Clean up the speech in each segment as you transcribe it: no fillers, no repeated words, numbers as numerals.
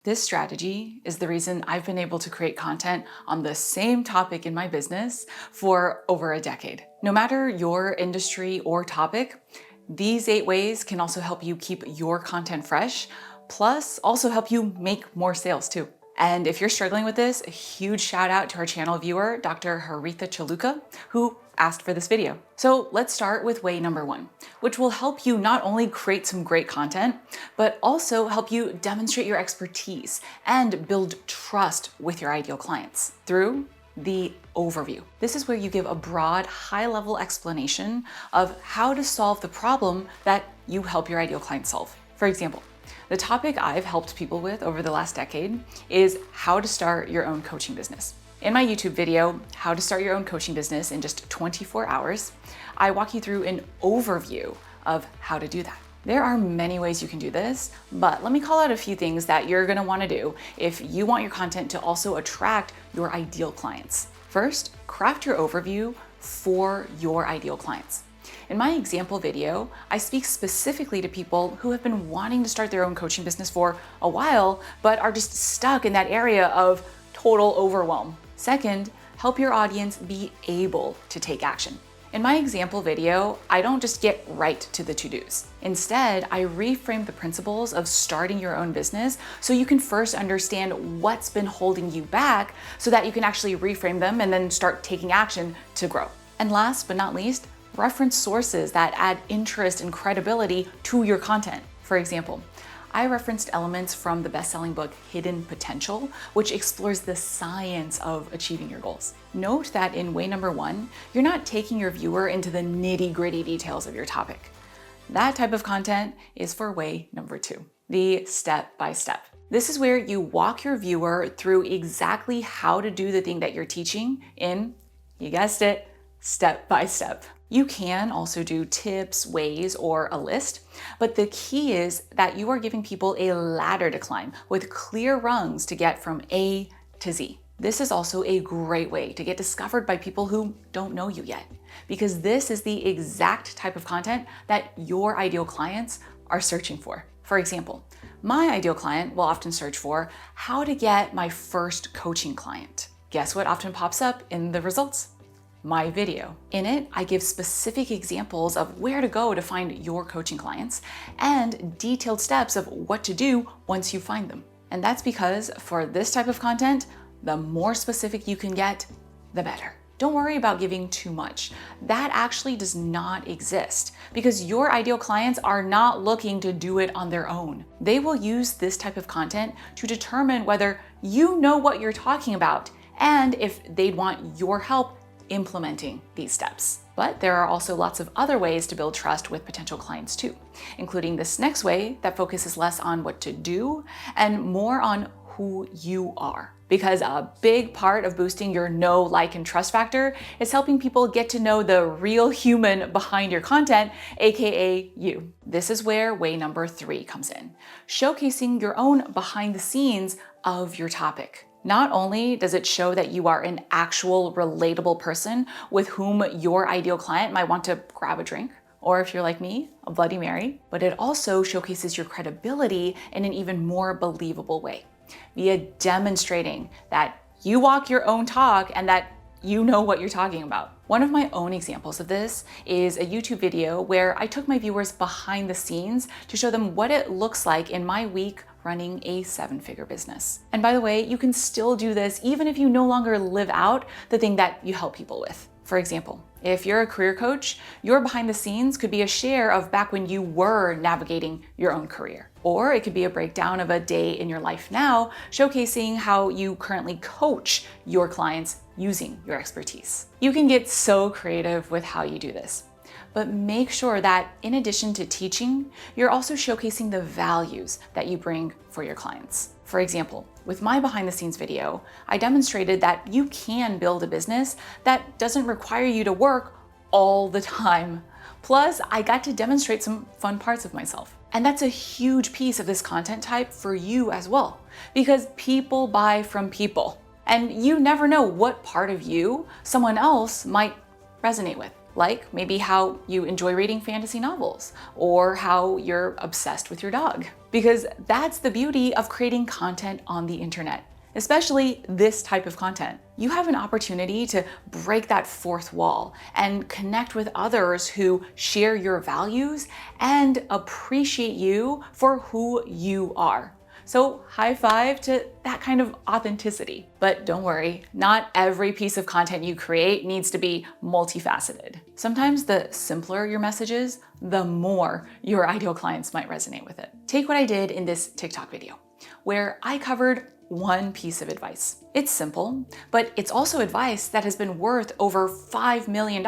This strategy is the reason I've been able to create content on the same topic in my business for over a decade. No matter your industry or topic, these 8 ways can also help you keep your content fresh, plus also help you make more sales too. And if you're struggling with this, a huge shout out to our channel viewer, Dr. Haritha Chaluka, who asked for this video. So let's start with way number 1, which will help you not only create some great content, but also help you demonstrate your expertise and build trust with your ideal clients through the overview. This is where you give a broad, high-level explanation of how to solve the problem that you help your ideal client solve. For example, the topic I've helped people with over the last decade is how to start your own coaching business. In my YouTube video, How to Start Your Own Coaching Business in Just 24 Hours, I walk you through an overview of how to do that. There are many ways you can do this, but let me call out a few things that you're gonna wanna do if you want your content to also attract your ideal clients. First, craft your overview for your ideal clients. In my example video, I speak specifically to people who have been wanting to start their own coaching business for a while, but are just stuck in that area of total overwhelm. Second, help your audience be able to take action. In my example video, I don't just get right to the to-dos. Instead, I reframe the principles of starting your own business so you can first understand what's been holding you back so that you can actually reframe them and then start taking action to grow. And last but not least, reference sources that add interest and credibility to your content. For example, I referenced elements from the best-selling book Hidden Potential, which explores the science of achieving your goals. Note that in way number 1, you're not taking your viewer into the nitty-gritty details of your topic. That type of content is for way number 2, the step-by-step. This is where you walk your viewer through exactly how to do the thing that you're teaching in, you guessed it, step-by-step. You can also do tips, ways, or a list, but the key is that you are giving people a ladder to climb with clear rungs to get from A to Z. This is also a great way to get discovered by people who don't know you yet, because this is the exact type of content that your ideal clients are searching for. For example, my ideal client will often search for how to get my first coaching client. Guess what often pops up in the results? My video. In it, I give specific examples of where to go to find your coaching clients and detailed steps of what to do once you find them. And that's because for this type of content, the more specific you can get, the better. Don't worry about giving too much. That actually does not exist because your ideal clients are not looking to do it on their own. They will use this type of content to determine whether you know what you're talking about and if they'd want your help implementing these steps. But there are also lots of other ways to build trust with potential clients too, including this next way that focuses less on what to do and more on who you are. Because a big part of boosting your know, like, and trust factor is helping people get to know the real human behind your content, aka you. This is where way number 3 comes in, showcasing your own behind the scenes of your topic. Not only does it show that you are an actual relatable person with whom your ideal client might want to grab a drink, or if you're like me, a Bloody Mary, but it also showcases your credibility in an even more believable way via demonstrating that you walk your own talk and that you know what you're talking about. One of my own examples of this is a YouTube video where I took my viewers behind the scenes to show them what it looks like in my week running a 7-figure business. And by the way, you can still do this even if you no longer live out the thing that you help people with. For example, if you're a career coach, your behind the scenes could be a share of back when you were navigating your own career. Or it could be a breakdown of a day in your life now, showcasing how you currently coach your clients using your expertise. You can get so creative with how you do this, but make sure that in addition to teaching, you're also showcasing the values that you bring for your clients. For example, with my behind the scenes video, I demonstrated that you can build a business that doesn't require you to work all the time. Plus, I got to demonstrate some fun parts of myself. And that's a huge piece of this content type for you as well, because people buy from people. And you never know what part of you someone else might resonate with. like maybe how you enjoy reading fantasy novels or how you're obsessed with your dog. Because that's the beauty of creating content on the internet, especially this type of content. You have an opportunity to break that fourth wall and connect with others who share your values and appreciate you for who you are. So high five to that kind of authenticity. But don't worry, not every piece of content you create needs to be multifaceted. Sometimes the simpler your message is, the more your ideal clients might resonate with it. Take what I did in this TikTok video, where I covered one piece of advice. It's simple, but it's also advice that has been worth over $5 million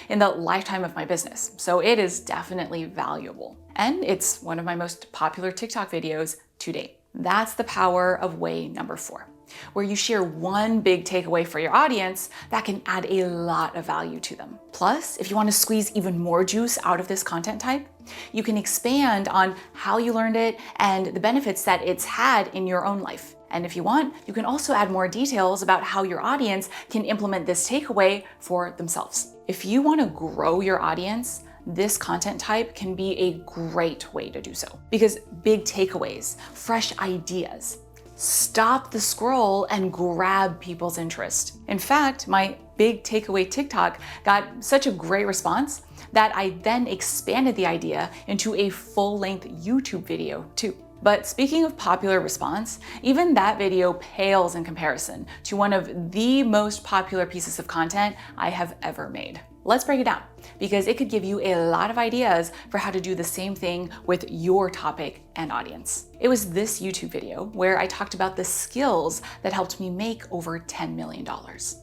in the lifetime of my business. So it is definitely valuable. And it's one of my most popular TikTok videos to date. That's the power of way number 4, where you share one big takeaway for your audience that can add a lot of value to them. Plus, if you want to squeeze even more juice out of this content type, you can expand on how you learned it and the benefits that it's had in your own life. And if you want, you can also add more details about how your audience can implement this takeaway for themselves. If you want to grow your audience, this content type can be a great way to do so, because big takeaways, fresh ideas, stop the scroll and grab people's interest. In fact, my big takeaway TikTok got such a great response that I then expanded the idea into a full-length YouTube video too. But speaking of popular response, even that video pales in comparison to one of the most popular pieces of content I have ever made. Let's break it down, because it could give you a lot of ideas for how to do the same thing with your topic and audience. It was this YouTube video where I talked about the skills that helped me make over $10 million.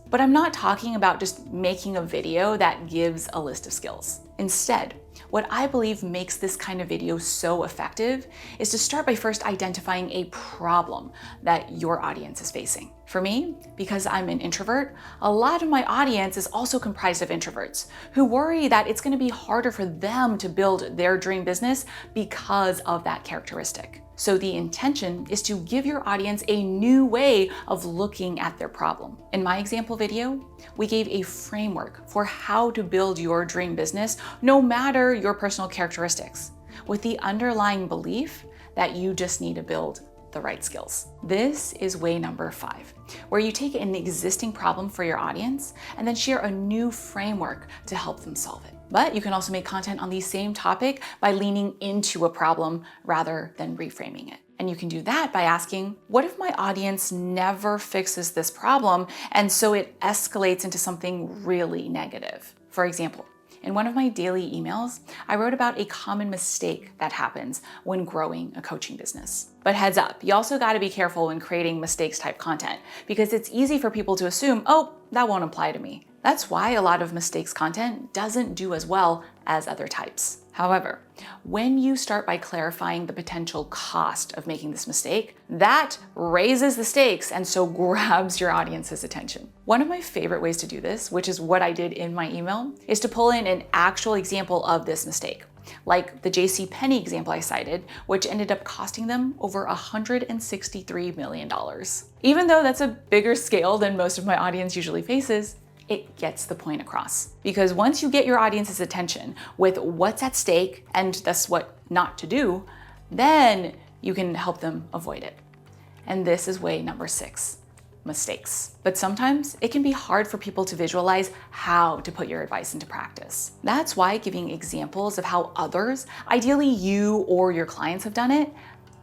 But I'm not talking about just making a video that gives a list of skills. Instead, what I believe makes this kind of video so effective is to start by first identifying a problem that your audience is facing. For me, because I'm an introvert, a lot of my audience is also comprised of introverts who worry that it's going to be harder for them to build their dream business because of that characteristic. So the intention is to give your audience a new way of looking at their problem. In my example video, we gave a framework for how to build your dream business, no matter your personal characteristics, with the underlying belief that you just need to build the right skills. This is way number 5, where you take an existing problem for your audience and then share a new framework to help them solve it. But you can also make content on the same topic by leaning into a problem rather than reframing it. And you can do that by asking, what if my audience never fixes this problem and so it escalates into something really negative? For example, in one of my daily emails, I wrote about a common mistake that happens when growing a coaching business. But heads up, you also gotta be careful when creating mistakes type content, because it's easy for people to assume, oh, that won't apply to me. That's why a lot of mistakes content doesn't do as well as other types. However, when you start by clarifying the potential cost of making this mistake, that raises the stakes and so grabs your audience's attention. One of my favorite ways to do this, which is what I did in my email, is to pull in an actual example of this mistake, like the JCPenney example I cited, which ended up costing them over $163 million. Even though that's a bigger scale than most of my audience usually faces, it gets the point across. Because once you get your audience's attention with what's at stake and thus what not to do, then you can help them avoid it. And this is way number 6, mistakes. But sometimes it can be hard for people to visualize how to put your advice into practice. That's why giving examples of how others, ideally you or your clients, have done it,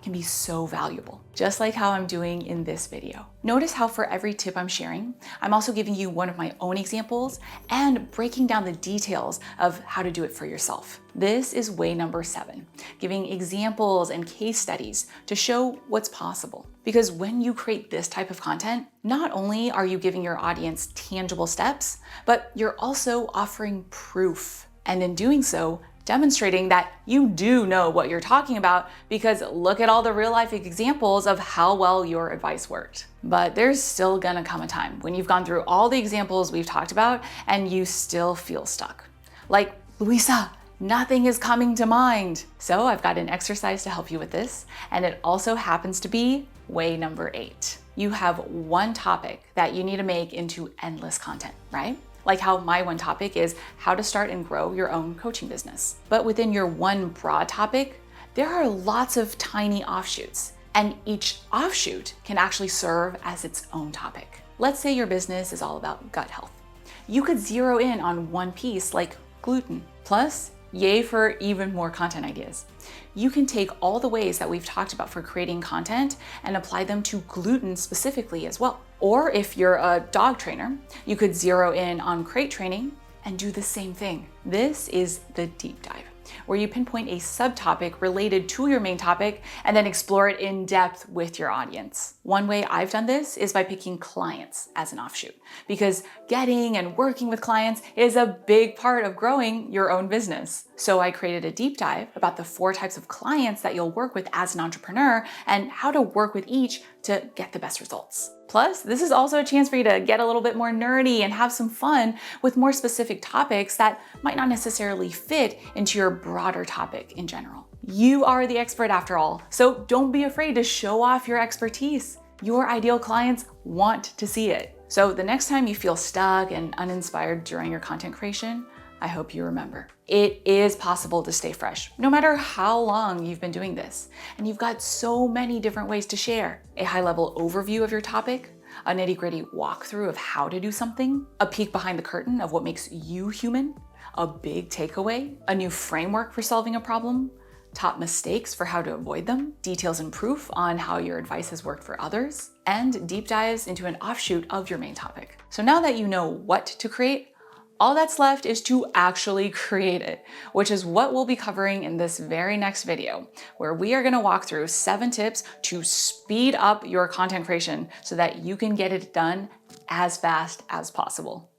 can be so valuable, just like how I'm doing in this video. Notice how for every tip I'm sharing, I'm also giving you one of my own examples and breaking down the details of how to do it for yourself. This is way number 7, giving examples and case studies to show what's possible. Because when you create this type of content, not only are you giving your audience tangible steps, but you're also offering proof. And in doing so, demonstrating that you do know what you're talking about, because look at all the real life examples of how well your advice worked. But there's still gonna come a time when you've gone through all the examples we've talked about and you still feel stuck. Like, Luisa, nothing is coming to mind. So I've got an exercise to help you with this, and it also happens to be way number 8. You have one topic that you need to make into endless content, right? like how my one topic is how to start and grow your own coaching business. But within your one broad topic, there are lots of tiny offshoots, and each offshoot can actually serve as its own topic. Let's say your business is all about gut health. You could zero in on one piece like gluten. Plus, yay for even more content ideas. You can take all the ways that we've talked about for creating content and apply them to gluten specifically as well. Or if you're a dog trainer, you could zero in on crate training and do the same thing. This is the deep dive, where you pinpoint a subtopic related to your main topic and then explore it in depth with your audience. One way I've done this is by picking clients as an offshoot, because getting and working with clients is a big part of growing your own business. So I created a deep dive about the 4 types of clients that you'll work with as an entrepreneur and how to work with each to get the best results. Plus, this is also a chance for you to get a little bit more nerdy and have some fun with more specific topics that might not necessarily fit into your broader topic in general. You are the expert after all, so don't be afraid to show off your expertise. Your ideal clients want to see it. So the next time you feel stuck and uninspired during your content creation, I hope you remember, it is possible to stay fresh, no matter how long you've been doing this. And you've got so many different ways to share. A high-level overview of your topic, a nitty-gritty walkthrough of how to do something, a peek behind the curtain of what makes you human, a big takeaway, a new framework for solving a problem, top mistakes for how to avoid them, details and proof on how your advice has worked for others, and deep dives into an offshoot of your main topic. So now that you know what to create, all that's left is to actually create it, which is what we'll be covering in this very next video, where we are gonna walk through 7 tips to speed up your content creation so that you can get it done as fast as possible.